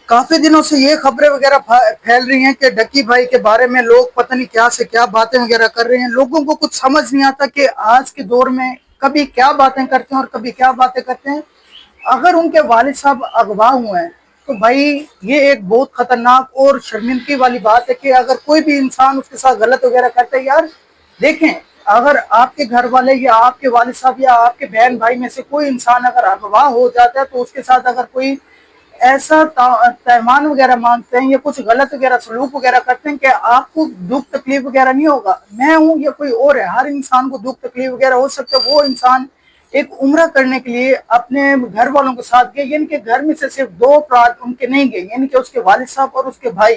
کافی دنوں سے یہ خبریں وغیرہ پھیل رہی ہیں کہ ڈکی بھائی کے بارے میں لوگ پتہ نہیں کیا سے کیا باتیں وغیرہ کر رہے ہیں. لوگوں کو کچھ سمجھ نہیں آتا کہ آج کے دور میں کبھی کیا باتیں کرتے ہیں اور کبھی کیا باتیں کرتے ہیں. اگر ان کے والد صاحب اغوا ہوئے ہیں تو بھائی یہ ایک بہت خطرناک اور شرمندگی والی بات ہے کہ اگر کوئی بھی انسان اس کے ساتھ غلط وغیرہ کرتا ہے. یار دیکھیں، اگر آپ کے گھر والے یا آپ کے والد صاحب یا آپ کے بہن بھائی میں سے کوئی انسان اگر اغوا ہو جاتا ہے تو اس کے ساتھ اگر کوئی ایسا پیمان وغیرہ مانگتے ہیں یا کچھ غلط وغیرہ سلوک وغیرہ کرتے ہیں کہ آپ کو دکھ تکلیف وغیرہ نہیں ہوگا. میں ہوں یا کوئی اور ہے، ہر انسان کو دکھ تکلیف وغیرہ ہو سکتا ہے. وہ انسان ایک عمرہ کرنے کے لیے اپنے گھر والوں کے ساتھ گئے، یعنی کہ گھر میں سے صرف دو افراد ان کے نہیں گئے، یعنی کہ اس کے والد صاحب اور اس کے بھائی.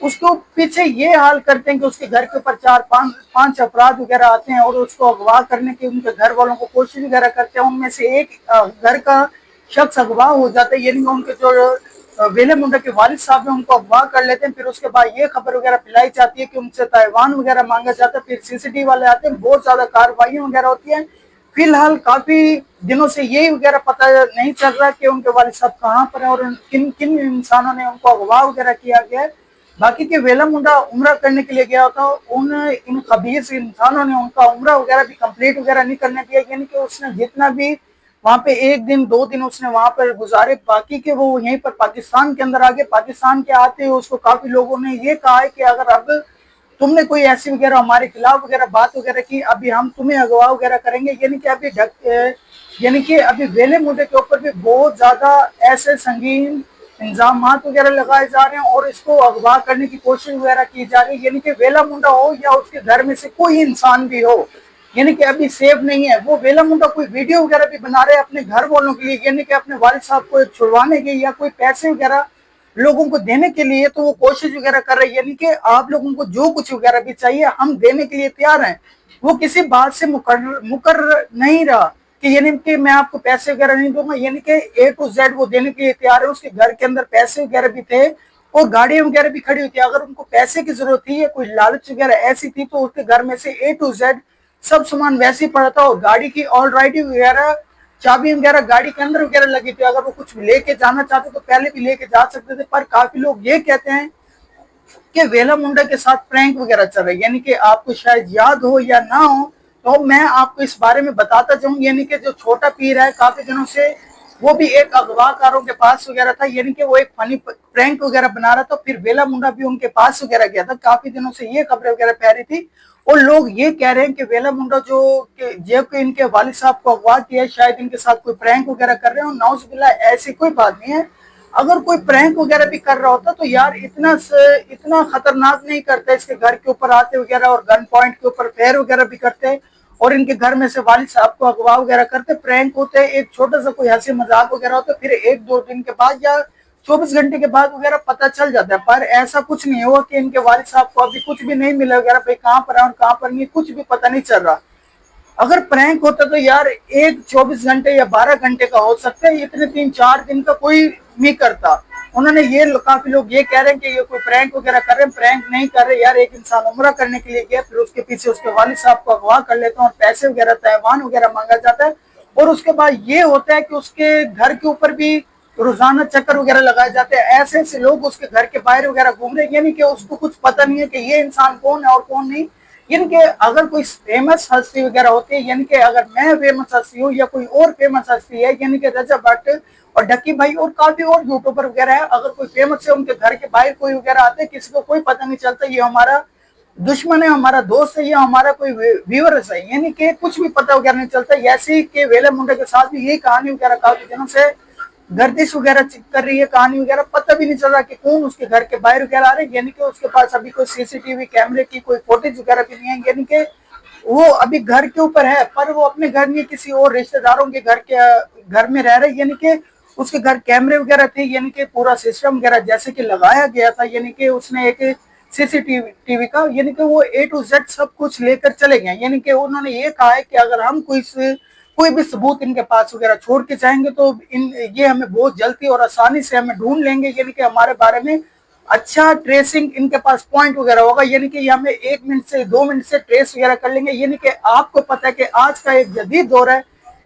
اس کو پیچھے یہ حال کرتے ہیں کہ اس کے گھر کے اوپر چار پانچ افراد وغیرہ آتے ہیں اور اس کو اغوا کرنے کی ان کے گھر والوں کو کوشش وغیرہ کرتے ہیں. ان میں سے ایک گھر کا شخص اغوا ہو جاتا ہے، یعنی ان کے جو ویلے منڈا کے والد صاحب ہیں ان کو اغوا کر لیتے ہیں. پھر اس کے بعد یہ خبر وغیرہ پھیلائی جاتی ہے کہ ان سے تائیوان وغیرہ مانگا جاتا ہے. پھر CCTV والے آتے ہیں، بہت زیادہ کارروائیاں وغیرہ ہوتی ہیں. فی الحال کافی دنوں سے یہی وغیرہ پتہ نہیں چل رہا کہ ان کے والد صاحب کہاں پر ہیں اور کن کن انسانوں نے ان کو اغوا وغیرہ کیا گیا ہے. باقی کہ ویلا منڈا عمرہ کرنے کے لیے گیا ہوتا، ان خبیث انسانوں نے ان کا عمرہ وغیرہ بھی کمپلیٹ وغیرہ نہیں کرنے دیا. یعنی کہ اس نے جتنا بھی وہاں پہ ایک دن دو دن اس نے وہاں پر گزارے، باقی کہ وہ یہیں پر پاکستان کے اندر آگے. پاکستان کے آتے اس کو کافی لوگوں نے یہ کہا ہے کہ اگر اب تم نے کوئی ایسی وغیرہ ہمارے خلاف وغیرہ بات وغیرہ کی، ابھی ہم تمہیں اغوا وغیرہ کریں گے. یعنی کہ ابھی ویلے منڈے کے اوپر بھی بہت زیادہ ایسے سنگین انضامات وغیرہ لگائے جا رہے ہیں اور اس کو اغوا کرنے کی کوشش وغیرہ کی جا رہی ہے. یعنی کہ ویلا منڈا ہو یا اس کے گھر میں سے کوئی انسان بھی ہو، یعنی کہ ابھی سیف نہیں ہے. وہ ویلا منڈا کوئی ویڈیو وغیرہ بھی بنا رہے ہیں اپنے گھر والوں کے لیے، یعنی کہ اپنے والد صاحب کو چھڑوانے کے یا کوئی پیسے وغیرہ لوگوں کو دینے کے لیے تو وہ کوشش وغیرہ کر رہے ہیں. یعنی کہ آپ لوگوں کو جو کچھ وغیرہ بھی چاہیے ہم دینے کے لیے تیار ہیں. وہ کسی بات سے مکر نہیں رہا کہ یعنی کہ میں آپ کو پیسے وغیرہ نہیں دوں گا. یعنی کہ A to Z وہ دینے کے لیے تیار ہے. اس کے گھر کے اندر پیسے وغیرہ بھی تھے اور گاڑیاں وغیرہ بھی کھڑی ہوئی تھی. اگر ان کو پیسے کی ضرورت تھی یا کوئی لالچ وغیرہ ایسی تھی تو اس کے گھر میں سے A to Z سب سامان ویسے ہی پڑا تھا اور گاڑی کی آلریڈی وغیرہ چابی وغیرہ گاڑی کے اندر وغیرہ لگی تھی. اگر وہ کچھ لے کے جانا چاہتے تو پہلے بھی لے کے جا سکتے تھے. پر کافی لوگ یہ کہتے ہیں کہ ویلا منڈا کے ساتھ پرینک وغیرہ چل رہا ہے. یعنی کہ آپ کو شاید یاد ہو یا نہ ہو تو میں آپ کو اس بارے میں بتاتا جاؤں. یعنی کہ جو چھوٹا پیر ہے کافی دنوں سے وہ بھی ایک اغوا کاروں کے پاس وغیرہ تھا، یعنی کہ وہ ایک فنی پرینک وغیرہ بنا رہا تھا. پھر ویلا منڈا بھی ان کے پاس وغیرہ گیا تھا. کافی دنوں سے یہ خبریں وغیرہ پھیل رہی تھی اور لوگ یہ کہہ رہے ہیں کہ ویلا منڈا جو ان کے والد صاحب کو اغوا کیا ہے شاید ان کے ساتھ کوئی پرینک وغیرہ کر رہے ہیں. اور نعوذ باللہ ایسی کوئی بات نہیں ہے. اگر کوئی پرینک وغیرہ بھی کر رہا ہوتا تو یار اتنا خطرناک نہیں کرتے. اس کے گھر کے اوپر آتے وغیرہ اور گن پوائنٹ کے اوپر فیر وغیرہ بھی کرتے اور ان کے گھر میں سے والد صاحب کو اغوا وغیرہ کرتے. پرینک ہوتے ایک چھوٹا سا کوئی ہنسی مذاق وغیرہ ہوتا، پھر ایک دو دن کے بعد یا 24 گھنٹے کے بعد وغیرہ پتہ چل جاتا ہے. پر ایسا کچھ نہیں ہوا کہ ان کے والد صاحب کو ابھی کچھ بھی نہیں ملا وغیرہ، بھائی کہاں پر ہے اور کہاں پر نہیں، کچھ بھی پتہ نہیں چل رہا. اگر پرینک ہوتا تو یار ایک 24 گھنٹے یا 12 گھنٹے کا ہو سکتا ہے، اتنے 3-4 دن کا کوئی نہیں کرتا. انہوں نے یہ کافی لوگ یہ کہہ رہے ہیں کہ یہ کوئی پرینک وغیرہ کر رہے ہیں. پرینک نہیں کر رہے یار. ایک انسان عمرہ کرنے کے لیے گیا، پھر اس کے پیچھے اس کے والد صاحب کو اغوا کر لیتے ہیں اور پیسے وغیرہ تائیوان وغیرہ مانگا جاتا ہے. اور اس کے بعد یہ ہوتا ہے کہ اس کے گھر کے اوپر بھی روزانہ چکر وغیرہ لگائے جاتے ہیں. ایسے ایسے لوگ اس کے گھر کے باہر وغیرہ گھوم رہے ہیں، یعنی کہ اس کو کچھ پتہ نہیں ہے کہ یہ انسان کون ہے اور کون نہیں. یعنی کہ اگر کوئی فیمس ہستی وغیرہ ہوتی ہے، یعنی کہ اگر میں فیمس ہستی ہوں یا کوئی اور فیمس ہستی ہے، یعنی کہ رجا بٹ اور ڈکی بھائی اور کافی اور یوٹیوبر وغیرہ ہے، اگر کوئی فیمس ہے ان کے گھر کے باہر کوئی وغیرہ آتے ہیں، کسی کو کوئی پتہ نہیں چلتا یہ ہمارا دشمن ہے، ہمارا دوست ہے یا ہمارا کوئی ویورس ہے. یعنی کہ کچھ بھی پتہ وغیرہ نہیں چلتا. ایسے کہ ویلے منڈے کے ساتھ بھی یہی کہانی وغیرہ کافی دنوں سے گردش وغیرہ کر رہی ہے. کہانی وغیرہ پتہ بھی نہیں چل رہا کہ کون اس کے گھر کے باہر وغیرہ آ رہے ہیں. یعنی کہ اس کے پاس ابھی کوئی CCTV کیمرے کی کوئی فوٹیج وغیرہ بھی نہیں ہے. یعنی کہ وہ ابھی گھر کے اوپر ہے پر وہ اپنے گھر میں کسی اور رشتہ داروں کے گھر میں رہ رہے. یعنی کہ اس کے گھر کیمرے وغیرہ تھے، یعنی کہ پورا سسٹم وغیرہ جیسے کہ لگایا گیا تھا. یعنی کہ اس نے ایک CCTV کا، یعنی کہ وہ A to Z سب کچھ لے کر چلے گئے. یعنی کہ انہوں نے یہ کہا ہے کہ اگر ہم کوئی بھی ثبوت ان کے پاس وغیرہ چھوڑ کے جائیں گے تو یہ ہمیں بہت جلدی اور آسانی سے ہمیں ڈھونڈ لیں گے. یعنی کہ ہمارے بارے میں اچھا ٹریسنگ ان کے پاس پوائنٹ وغیرہ ہوگا. یعنی کہ یہ ہمیں 1 منٹ سے 2 منٹ سے ٹریس وغیرہ کر لیں گے. یعنی کہ آپ کو پتہ ہے کہ آج کا ایک جدید دور ہے،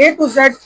A to Z